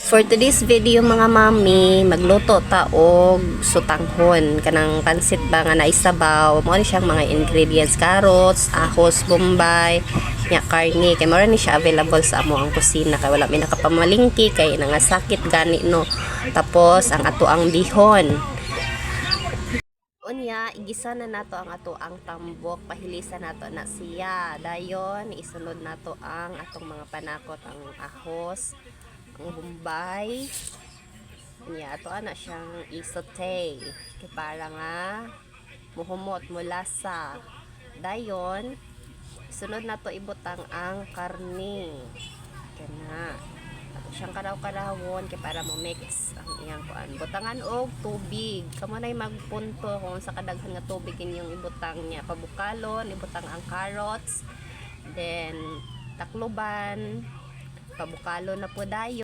For today's video mga mami, magluto ta og sutanghon kanang pansit ba nga naisabaw. Mao ni siyang mga ingredients: carrots, ahos, bombay, nya karne. Kay mao ni siya available sa amo ang kusina kay wala mi nakapamalingki kay nangasakit gani no. Tapos ang ato ang bihon. Unya, igisa na nato ang ato ang tambok, pahilisan nato na siya. Dayon, isunod nato ang atong mga panakot, ang ahos, ang bombay. Unya, ato ana siyang isote. Kay para nga muhumot mula sa. Dayon, sunod nato ibutang ang karne. Kana. Ato siyang karaw-karawon kay para mo mix ang iyang kuan. Butangan og tubig. Kamo nay magpunto kung sa kadaghan nga tubig inyong ibutang niya. Pabukalon, ibutang ang carrots, then takloban, pabukalon na po dayon.